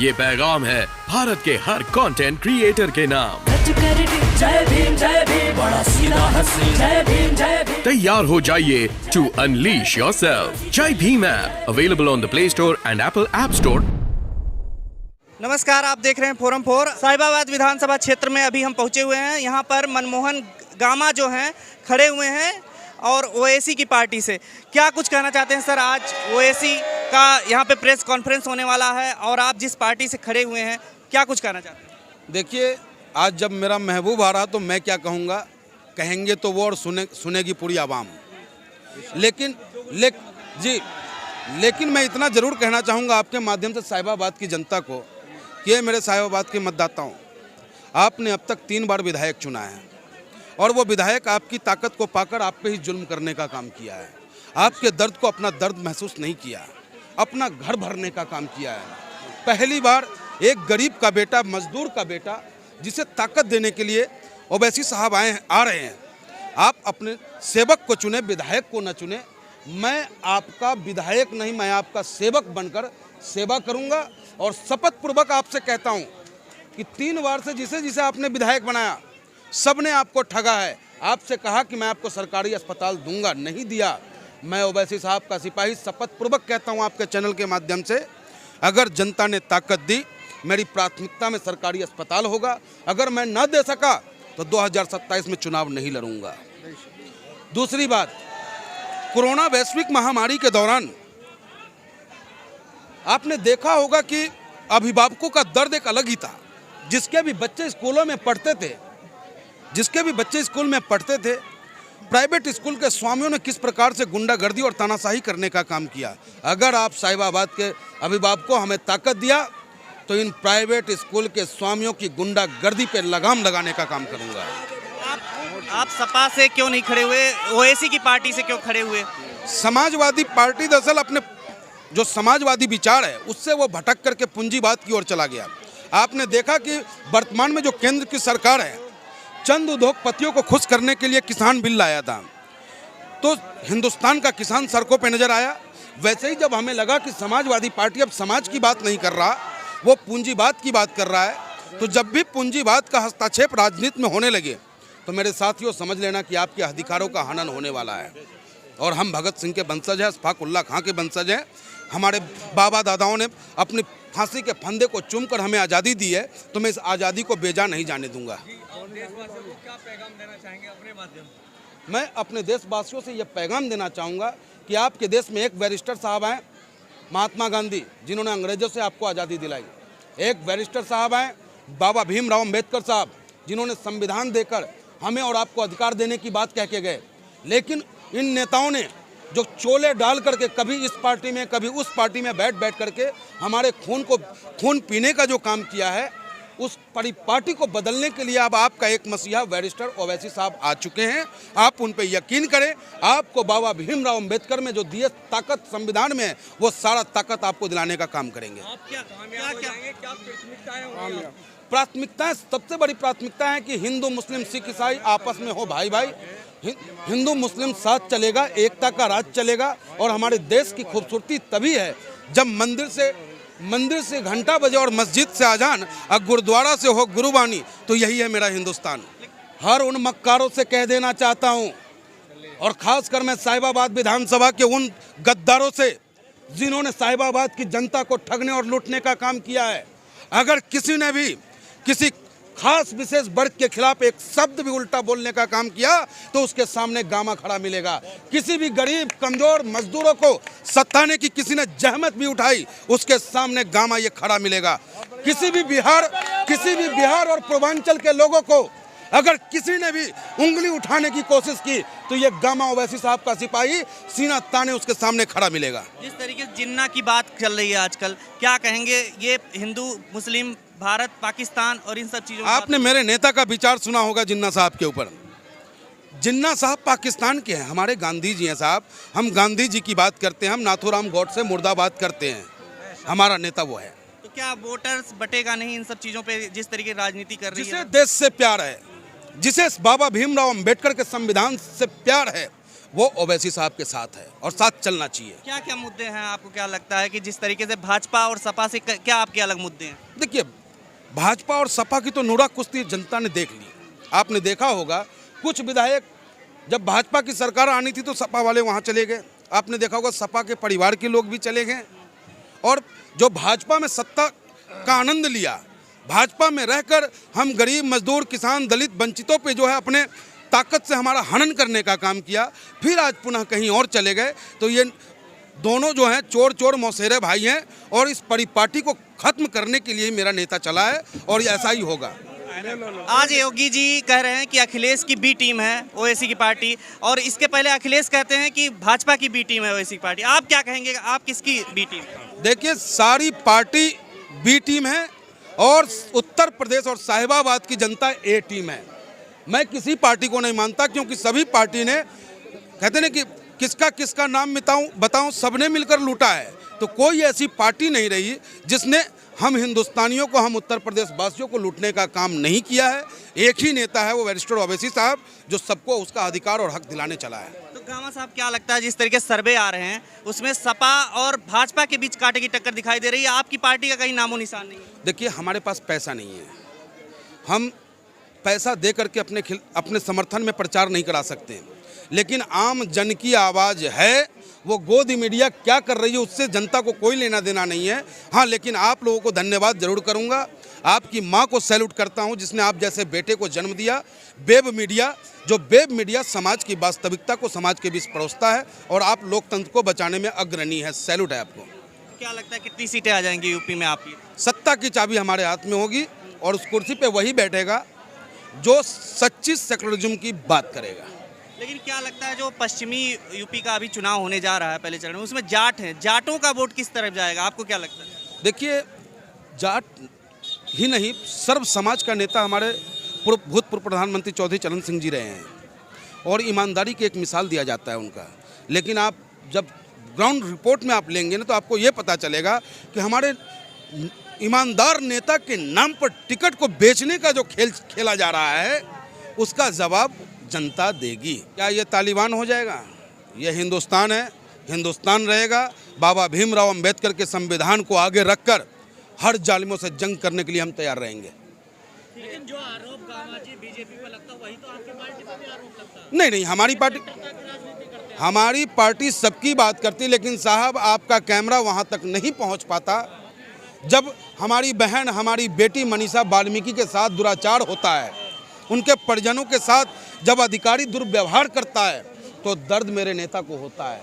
ये पैगाम है भारत के हर कंटेंट क्रिएटर के नाम। जय भीम बड़ा सीधा हंसी, जय भीम। तैयार हो जाइए to unleash yourself. Jai Bhim app available on the play store and Apple app store. नमस्कार, आप देख रहे हैं फोरम 4। साहिबाबाद विधानसभा क्षेत्र में अभी हम पहुंचे हुए हैं। यहाँ पर मनमोहन गामा जो हैं खड़े हुए हैं और ओवैसी की पार्टी से। क्या कुछ कहना चाहते हैं सर? आज ओवैसी का यहाँ पे प्रेस कॉन्फ्रेंस होने वाला है और आप जिस पार्टी से खड़े हुए हैं, क्या कुछ कहना चाहते हैं? देखिए, आज जब मेरा महबूब आ रहा तो मैं क्या कहूँगा, कहेंगे तो वो और सुनेगी पूरी आवाम। लेकिन मैं इतना ज़रूर कहना चाहूँगा आपके माध्यम से साहिबाबाद की जनता को कि ये मेरे साहिबाबाद के मतदाताओं, आपने अब तक 3 बार विधायक चुना है और वो विधायक आपकी ताकत को पाकर आप पे ही जुल्म करने का काम किया है। आपके दर्द को अपना दर्द महसूस नहीं किया, अपना घर भरने का काम किया है। पहली बार एक गरीब का बेटा, मजदूर का बेटा, जिसे ताकत देने के लिए ओवैसी साहब आ रहे हैं। आप अपने सेवक को चुने, विधायक को न चुने। मैं आपका विधायक नहीं, मैं आपका सेवक बनकर सेवा करूंगा और शपथ पूर्वक आपसे कहता हूं कि 3 बार से जिसे आपने विधायक बनाया, सबने आपको ठगा है। आपसे कहा कि मैं आपको सरकारी अस्पताल दूंगा, नहीं दिया। मैं ओवैसी साहब का सिपाही शपथ पूर्वक कहता हूं आपके चैनल के माध्यम से, अगर जनता ने ताकत दी, मेरी प्राथमिकता में सरकारी अस्पताल होगा। अगर मैं न दे सका तो 2027 में चुनाव नहीं लड़ूंगा। दूसरी बात, कोरोना वैश्विक महामारी के दौरान आपने देखा होगा कि अभिभावकों का दर्द एक अलग ही था। जिसके भी बच्चे स्कूलों में पढ़ते थे, प्राइवेट स्कूल के स्वामियों ने किस प्रकार से गुंडागर्दी और तानाशाही करने का काम किया। अगर आप साहिबाबाद के अभिभावकों हमें ताकत दिया तो इन प्राइवेट स्कूल के स्वामियों की गुंडागर्दी पे लगाम लगाने का काम करूंगा। आप सपा से क्यों नहीं खड़े हुए? ओवैसी की पार्टी से क्यों खड़े हुए? समाजवादी पार्टी दरअसल अपने जो समाजवादी विचार है उससे वो भटक करके पूंजीवाद की ओर चला गया। आपने देखा कि वर्तमान में जो केंद्र की सरकार है, चंद उद्योगपतियों को खुश करने के लिए किसान बिल लाया था, तो हिंदुस्तान का किसान सड़कों पे नजर आया। वैसे ही जब हमें लगा कि समाजवादी पार्टी अब समाज की बात नहीं कर रहा, वो पूंजीवाद की बात कर रहा है, तो जब भी पूंजीवाद का हस्तक्षेप राजनीति में होने लगे तो मेरे साथियों समझ लेना कि आपके अधिकारों का हनन होने वाला है। और हम भगत सिंह के वंशज हैं, अशफाक उल्लाह खां के वंशज हैं। हमारे बाबा दादाओं ने अपनी फांसी के फंदे को चूमकर हमें आज़ादी दी है, तो मैं इस आज़ादी को बेजा नहीं जाने दूंगा। क्या पैगाम देना चाहेंगे अपने माध्यम से? मैं अपने देशवासियों से यह पैगाम देना चाहूँगा कि आपके देश में एक बैरिस्टर साहब हैं, महात्मा गांधी, जिन्होंने अंग्रेजों से आपको आज़ादी दिलाई। एक बैरिस्टर साहब हैं, बाबा भीमराव अम्बेडकर साहब, जिन्होंने संविधान देकर हमें और आपको अधिकार देने की बात कह के गए। लेकिन इन नेताओं ने जो चोले डाल करके कभी इस पार्टी में कभी उस पार्टी में बैठ करके हमारे खून पीने का जो काम किया है, उस पार्टी को बदलने के लिए अब आपका एक मसीहा बैरिस्टर ओवैसी साहब आ चुके हैं। आप उन पे यकीन करें, आपको बाबा भीमराव अम्बेडकर में जो दिए ताकत संविधान में, वो सारा ताकत आपको दिलाने का काम करेंगे। आप क्या प्राथमिकताएं होंगी? प्राथमिकताएं, सबसे बड़ी प्राथमिकता है कि हिंदू मुस्लिम सिख ईसाई आपस में हो भाई भाई, हिंदू मुस्लिम साथ चलेगा, एकता का राज चलेगा। और हमारे देश की खूबसूरती तभी है जब मंदिर से घंटा बजे और मस्जिद से अजान और गुरुद्वारा से हो गुरुबानी। तो यही है मेरा हिंदुस्तान। हर उन मक्कारों से कह देना चाहता हूँ, और ख़ासकर मैं साहिबाबाद विधानसभा के उन गद्दारों से जिन्होंने साहिबाबाद की जनता को ठगने और लूटने का काम किया है, अगर किसी ने भी किसी खास विशेष वर्ग के खिलाफ एक शब्द भी उल्टा बोलने का काम किया तो उसके सामने गामा खड़ा मिलेगा। किसी भी गरीब कमजोर मजदूरों को सताने की किसी ने जहमत भी उठाई, उसके सामने गामा ये खड़ा मिलेगा। किसी भी बिहार और पूर्वांचल के लोगों को अगर किसी ने भी उंगली उठाने की कोशिश की तो ये गामा ओवैसी साहब का सिपाही सीना ताने उसके सामने खड़ा मिलेगा। जिस तरीके से जिन्ना की बात चल रही है आजकल, क्या कहेंगे? ये हिंदू मुस्लिम, भारत पाकिस्तान और इन सब चीज़ों, आपने मेरे नेता का विचार सुना होगा जिन्ना साहब के ऊपर। जिन्ना साहब पाकिस्तान के हैं, हमारे गांधी जी हैं साहब। हम गांधी जी की बात करते हैं, हम नाथूराम गौडसे मुर्दाबाद करते हैं, हमारा नेता वो है। तो क्या वोटर्स बटेगा नहीं इन सब चीज़ों पे जिस तरीके राजनीति कर रही है? जिसे देश से प्यार है, जिसे बाबा भीमराव अम्बेडकर के संविधान से प्यार है, वो ओवैसी साहब के साथ है और साथ चलना चाहिए। क्या क्या मुद्दे हैं, आपको क्या लगता है कि जिस तरीके से भाजपा और सपा से क्या आपके अलग मुद्दे हैं? देखिए, भाजपा और सपा की तो नूरा कुश्ती जनता ने देख ली। आपने देखा होगा कुछ विधायक, जब भाजपा की सरकार आनी थी तो सपा वाले वहाँ चले गए। आपने देखा होगा सपा के परिवार के लोग भी चले गए। और जो भाजपा में सत्ता का आनंद लिया, भाजपा में रहकर हम गरीब, मजदूर, किसान, दलित, वंचितों पे जो है अपने ताकत से हमारा हनन करने का काम किया, फिर आज पुनः कहीं और चले गए। तो ये दोनों जो हैं चोर चोर मौसेरे भाई हैं और इस परिपाटी को खत्म करने के लिए मेरा नेता चला है और ये ऐसा ही होगा। आज योगी जी कह रहे हैं कि अखिलेश की बी टीम है ओवैसी की पार्टी, और इसके पहले अखिलेश कहते हैं कि भाजपा की बी टीम है ओवैसी की पार्टी। आप क्या कहेंगे, आप किसकी बी टीम? देखिए, सारी पार्टी बी टीम है और उत्तर प्रदेश और साहिबाबाद की जनता ए टीम है। मैं किसी पार्टी को नहीं मानता, क्योंकि सभी पार्टी ने, कहते हैं कि किसका किसका नाम बताऊं, सबने मिलकर लूटा है। तो कोई ऐसी पार्टी नहीं रही जिसने हम हिंदुस्तानियों को, हम उत्तर प्रदेश वासियों को लूटने का काम नहीं किया है। एक ही नेता है, वो बैरिस्टर ओवैसी साहब, जो सबको उसका अधिकार और हक दिलाने चला है। तो गामा साहब, क्या लगता है जिस तरीके से सर्वे आ रहे हैं उसमें सपा और भाजपा के बीच कांटे की टक्कर दिखाई दे रही है, आपकी पार्टी का कहीं नामो निशान नहीं है? देखिए, हमारे पास पैसा नहीं है, हम पैसा दे करके अपने समर्थन में प्रचार नहीं करा सकते, लेकिन आम जन की आवाज़ है। वो गोदी मीडिया क्या कर रही है उससे जनता को कोई लेना देना नहीं है। हाँ, लेकिन आप लोगों को धन्यवाद जरूर करूँगा। आपकी माँ को सैल्यूट करता हूँ जिसने आप जैसे बेटे को जन्म दिया। वेब मीडिया समाज की वास्तविकता को समाज के बीच परोसता है और आप लोकतंत्र को बचाने में अग्रणी है। सैल्यूट है आपको। क्या लगता है कितनी सीटें आ जाएंगी यूपी में आपकी? सत्ता की चाबी हमारे हाथ में होगी और उस कुर्सी पे वही बैठेगा जो सच्ची सेकुलरिज्म की बात करेगा। लेकिन क्या लगता है जो पश्चिमी यूपी का अभी चुनाव होने जा रहा है पहले चरण में, उसमें जाट हैं, जाटों का वोट किस तरफ जाएगा, आपको क्या लगता है? देखिए, जाट ही नहीं, सर्व समाज का नेता हमारे भूतपूर्व प्रधानमंत्री चौधरी चरण सिंह जी रहे हैं और ईमानदारी की एक मिसाल दिया जाता है उनका। लेकिन आप जब ग्राउंड रिपोर्ट में आप लेंगे ना, तो आपको ये पता चलेगा कि हमारे ईमानदार नेता के नाम पर टिकट को बेचने का जो खेल खेला जा रहा है, उसका जवाब जनता देगी। क्या ये तालिबान हो जाएगा? ये हिंदुस्तान है, हिंदुस्तान रहेगा। बाबा भीमराव अंबेडकर के संविधान को आगे रखकर हर जालिमों से जंग करने के लिए हम तैयार रहेंगे। लेकिन जो आरोप गामा जी बीजेपी पर लगता है, वही तो आपकी पार्टी पर भी आरोप लगता है। नहीं, हमारी पार्टी सबकी बात करती, लेकिन साहब आपका कैमरा वहाँ तक नहीं पहुँच पाता। जब हमारी बहन, हमारी बेटी मनीषा वाल्मीकि के साथ दुराचार होता है, उनके परिजनों के साथ जब अधिकारी दुर्व्यवहार करता है, तो दर्द मेरे नेता को होता है।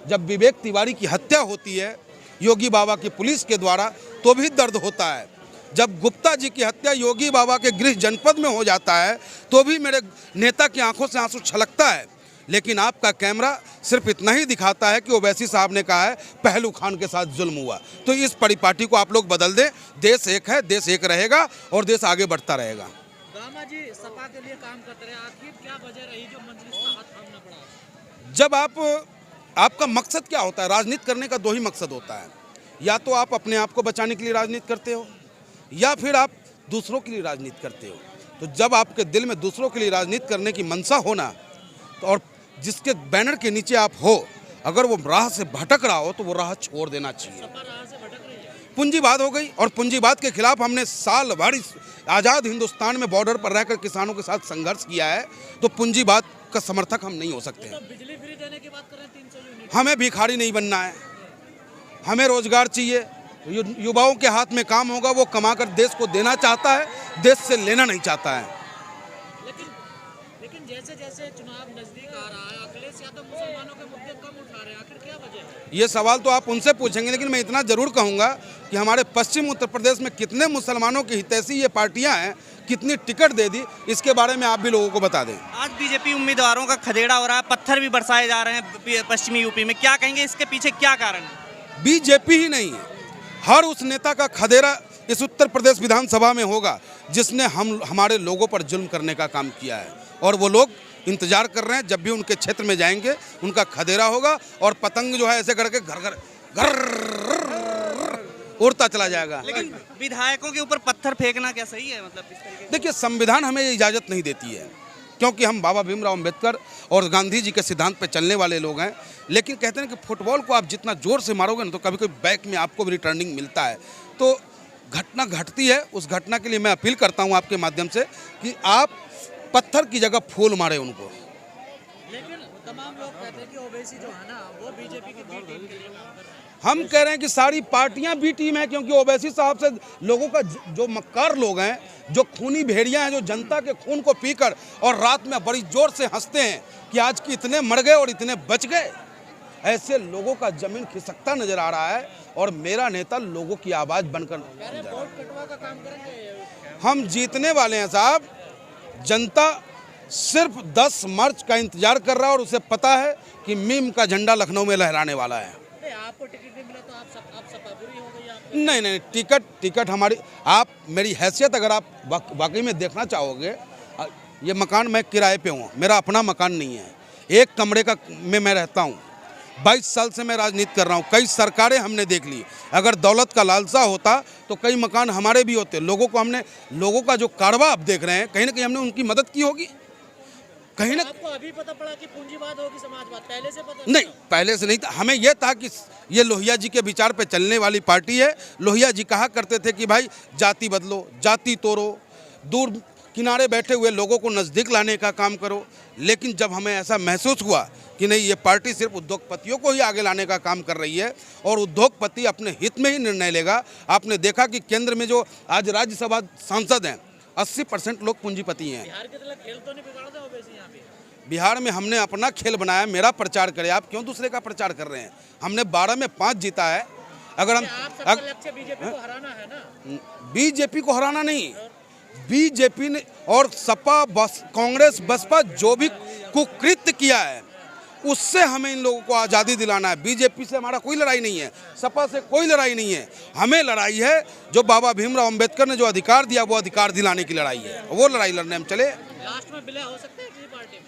जब विवेक तिवारी की हत्या होती है योगी बाबा की पुलिस के द्वारा, तो भी दर्द होता है। जब गुप्ता जी की हत्या योगी बाबा के गृह जनपद में हो जाता है, तो भी मेरे नेता की आंखों से आंसू छलकता है। लेकिन आपका कैमरा सिर्फ इतना ही दिखाता है कि ओवैसी साहब ने कहा है पहलू खान के साथ जुल्म हुआ। तो इस परिपाटी को आप लोग बदल दें। देश एक है, देश एक रहेगा और देश आगे बढ़ता रहेगा। गामा जी सपा के लिए काम करते रहे, आखिर क्या वजह रही जो मजलिस का हाथ थामना पड़ा? जब आपका मकसद क्या होता है? राजनीति करने का दो ही मकसद होता है, या तो आप अपने आप को बचाने के लिए राजनीति करते हो, या फिर आप दूसरों के लिए राजनीति करते हो। तो जब आपके दिल में दूसरों के लिए राजनीति करने की मनसा होना, तो और जिसके बैनर के नीचे आप हो, अगर वो राह से भटक रहा हो तो वो राह छोड़ देना चाहिए। पूंजीवाद हो गई, और पूंजीवाद के खिलाफ हमने साल भर इस आज़ाद हिंदुस्तान में बॉर्डर पर रहकर किसानों के साथ संघर्ष किया है। तो पूंजीवाद का समर्थक हम नहीं हो सकते। तो बिजली फ्री देने की बात कर रहे हैं, 300 यूनिट। हमें भिखारी नहीं बनना है, हमें रोजगार चाहिए। युवाओं के हाथ में काम होगा, वो कमाकर देश को देना चाहता है, देश से लेना नहीं चाहता है। लेकिन जैसे जैसे चुनाव नजदीक आ रहा है, अखिलेश यादव मुसलमानों के मुद्दे कम उठा रहे हैं, आखिर क्या वजह है? ये सवाल तो आप उनसे पूछेंगे, लेकिन मैं इतना जरूर कहूँगा कि हमारे पश्चिम उत्तर प्रदेश में कितने मुसलमानों की हितैषी ये पार्टियां हैं, कितनी टिकट दे दी, इसके बारे में आप भी लोगों को बता दें। आज बीजेपी उम्मीदवारों का खदेड़ा हो रहा है, पत्थर भी बरसाए जा रहे हैं पश्चिमी यूपी में, क्या कहेंगे इसके पीछे क्या कारण है? बीजेपी ही नहीं, हर उस नेता का खदेड़ा इस उत्तर प्रदेश विधानसभा में होगा जिसने हमारे लोगों पर जुल्म करने का काम किया है, और वो लोग इंतजार कर रहे हैं। जब भी उनके क्षेत्र में जाएंगे उनका खदेड़ा होगा, और पतंग जो है ऐसे करके घर घर उड़ता चला जाएगा। लेकिन विधायकों के ऊपर पत्थर फेंकना क्या सही है? मतलब इस तरीके से? देखिए, संविधान हमें ये इजाज़त नहीं देती है क्योंकि हम बाबा भीमराव अंबेडकर और गांधी जी के सिद्धांत पे चलने वाले लोग हैं। लेकिन कहते हैं कि फुटबॉल को आप जितना ज़ोर से मारोगे ना तो कभी कभी बैक में आपको भी रिटर्निंग मिलता है। तो घटना घटती है, उस घटना के लिए मैं अपील करता हूं आपके माध्यम से कि आप पत्थर की जगह फूल मारे उनको। लेकिन तमाम लोग कहते हैं कि ओवैसी जो है ना वो बीजेपी की बी टीम के लिए काम कर रहे हैं। हम कह रहे हैं कि सारी पार्टियां बी टीम है, क्योंकि ओवैसी साहब से लोगों का जो मक्कार लोग हैं, जो खूनी भेड़िया हैं, जो जनता के खून को पीकर और रात में बड़ी जोर से हंसते हैं कि आज की इतने मर गए और इतने बच गए, ऐसे लोगों का जमीन खिसकता नजर आ रहा है। और मेरा नेता लोगों की आवाज़ बनकर वोट कटवा का काम करेंगे। हम जीतने वाले हैं साहब। जनता सिर्फ 10 मार्च का इंतजार कर रहा है और उसे पता है कि मीम का झंडा लखनऊ में लहराने वाला है। आपको टिकट नहीं मिला तो आप सपाबुरी हो गई आपकी। नहीं, टिकट हमारी, आप मेरी हैसियत अगर आप वाकई में देखना चाहोगे, ये मकान मैं किराए पे हूँ, मेरा अपना मकान नहीं है, एक कमरे का में मैं रहता हूँ। 22 साल से मैं राजनीति कर रहा हूँ, कई सरकारें हमने देख ली। अगर दौलत का लालसा होता तो कई मकान हमारे भी होते। लोगों का जो कारवा आप देख रहे हैं, कहीं ना कहीं हमने उनकी मदद की होगी। कहीं ना आपको अभी पता पड़ा कि पूंजीवाद होगी समाजवाद, पहले से पता नहीं, पहले से नहीं था। हमें यह था कि ये लोहिया जी के विचार पे चलने वाली पार्टी है। लोहिया जी कहा करते थे कि भाई जाति बदलो, जाति तोड़ो, दूर किनारे बैठे हुए लोगों को नज़दीक लाने का काम करो। लेकिन जब हमें ऐसा महसूस हुआ कि नहीं, ये पार्टी सिर्फ उद्योगपतियों को ही आगे लाने का काम कर रही है और उद्योगपति अपने हित में ही निर्णय लेगा। आपने देखा कि केंद्र में जो आज राज्यसभा सांसद हैं, 80% लोग पूंजीपति हैं। बिहार की तरह खेल तो नहीं बिगाड़ा था ओवैसी यहाँ पे। बिहार में हमने अपना खेल बनाया, मेरा प्रचार करें। आप क्यों दूसरे का प्रचार कर रहे हैं? हमने 12 में 5 जीता है। अगर हम आपका लक्ष्य बीजेपी को हराना है ना? बीजेपी को हराना नहीं, बीजेपी ने और सपा कांग्रेस बसपा जो भी कुकृत्य किया है उससे हमें इन लोगों को आज़ादी दिलाना है। बीजेपी से हमारा कोई लड़ाई नहीं है, सपा से कोई लड़ाई नहीं है। हमें लड़ाई है जो बाबा भीमराव अंबेडकर ने जो अधिकार दिया, वो अधिकार दिलाने की लड़ाई है। वो लड़ाई लड़ने हम चले। लास्ट में विलय हो सकता है किसी पार्टी में?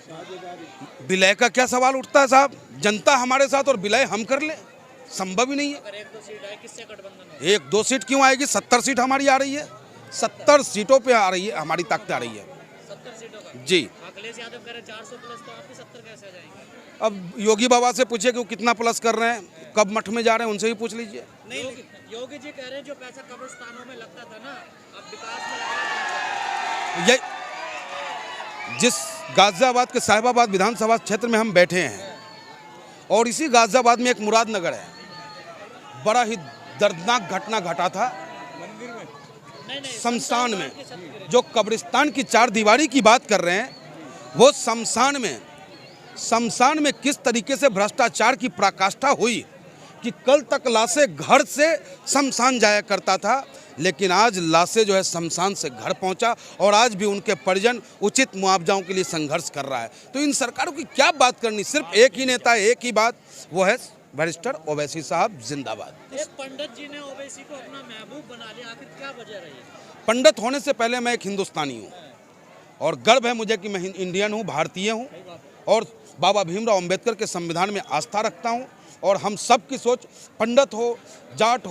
विलय का क्या सवाल उठता है साहब? जनता हमारे साथ और विलय हम कर ले, संभव ही नहीं है। अगर 1-2 सीट आए किससे गठबंधन हो? 1-2 सीट क्यों आएगी? 70 सीट हमारी आ रही है, 70 सीटों पे आ रही है, हमारी ताकत आ रही है 70 सीटों का जी। अखिलेश यादव कह रहे 400 प्लस, तो आपके 70 कैसे आ जाएंगे? अब योगी बाबा से पूछिए कि वो कितना प्लस कर रहे हैं, कब मठ में जा रहे हैं, उनसे ही पूछ लीजिए। योगी जी कह रहे हैं जो पैसा कब्रिस्तानों में लगता था ना, अब विकास में लगा रहे हैं। ये जिस गाजियाबाद के साहिबाबाद विधानसभा क्षेत्र में हम बैठे हैं और इसी गाजियाबाद में एक मुरादनगर है, बड़ा ही दर्दनाक घटना घटा था शमशान में। जो कब्रिस्तान की 4 दीवारी की बात कर रहे हैं, वो शमशान में किस तरीके से भ्रष्टाचार की पराकाष्ठा हुई कि कल तक लाशें घर से शमशान जाया करता था, लेकिन आज लाशें जो है शमशान से घर पहुंचा और आज भी उनके परिजन उचित मुआवजाओं के लिए संघर्ष कर रहा है। तो इन सरकारों की क्या बात करनी, सिर्फ एक ही नेता, एक ही बात, वो है बैरिस्टर ओवैसी साहब जिंदाबाद। एक पंडित जी ने ओवैसी को अपना महबूब बना लिया, आखिर क्या वजह रही है? पंडित होने से पहले मैं एक हिंदुस्तानी हूँ और गर्व है मुझे कि मैं इंडियन हूँ, भारतीय हूँ और बाबा भीमराव अंबेडकर के संविधान में आस्था रखता हूँ। और हम सब की सोच, पंडित हो, जाटव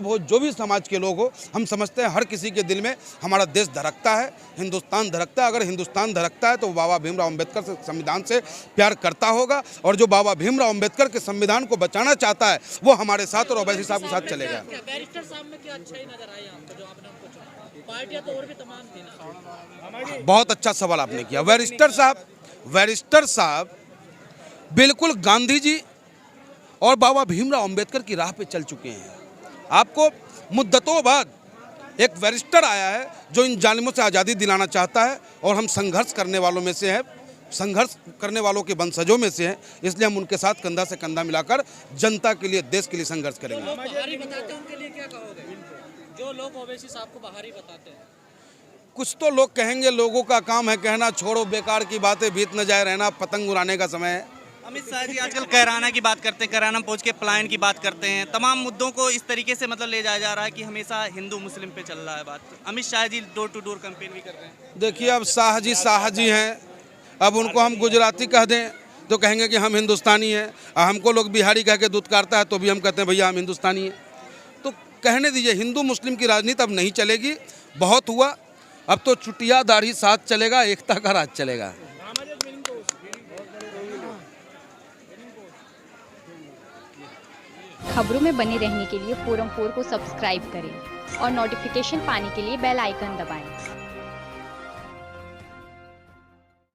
हो, जो भी समाज के लोग हो, हम समझते हैं हर किसी के दिल में हमारा देश धड़कता है, हिंदुस्तान धड़कता है। अगर हिंदुस्तान धड़कता है तो बाबा भीमराव अंबेडकर से संविधान से प्यार करता होगा और जो बाबा भीमराव अंबेडकर के संविधान को बचाना चाहता है वो हमारे साथ और ओवैसी साहब के साथ चलेगा। बैरिस्टर साहब में क्या अच्छाई नजर आई आपको जो आपने उनको चुना? पार्टियां तो और भी तमाम थी ना। बहुत अच्छा सवाल आपने किया। बैरिस्टर साहब बिल्कुल गांधी जी और बाबा भीमराव अंबेडकर की राह पे चल चुके हैं। आपको मुद्दतों बाद एक बैरिस्टर आया है जो इन जालिमों से आज़ादी दिलाना चाहता है और हम संघर्ष करने वालों में से हैं, संघर्ष करने वालों के वंशजों में से हैं। इसलिए हम उनके साथ कंधा से कंधा मिलाकर जनता के लिए, देश के लिए संघर्ष करेंगे। जो लोग बाहरी बताते हैं उनके लिए क्या कहोगे? जो लोग ओवैसी साहब को बाहरी बताते हैं, कुछ तो लोग कहेंगे लोगों का काम है कहना, छोड़ो बेकार की बातें, बीत न जाए रहना, पतंग उड़ाने का समय है। अमित शाह जी आजकल कैराना की बात करते हैं, कैराना पहुंच के पलायन की बात करते हैं, तमाम मुद्दों को इस तरीके से मतलब ले जाया जा रहा है कि हमेशा हिंदू मुस्लिम पे चल रहा है बात। Amit Shah ji door to door campaign भी कर रहे हैं। देखिए, अब शाह जी हैं, अब उनको हम गुजराती कह दें तो कहेंगे कि हम हिंदुस्तानी हैं। हमको लोग बिहारी कह के दुत्कारता है तो भी हम कहते हैं भैया हम हिंदुस्तानी हैं। तो कहने दीजिए, हिंदू मुस्लिम की राजनीति अब नहीं चलेगी, बहुत हुआ। अब तो चुटिया दाढ़ी साथ चलेगा, एकता का राज चलेगा। खबरों में बने रहने के लिए फोरम 4 को सब्सक्राइब करें और नोटिफिकेशन पाने के लिए बेल आइकन दबाएं।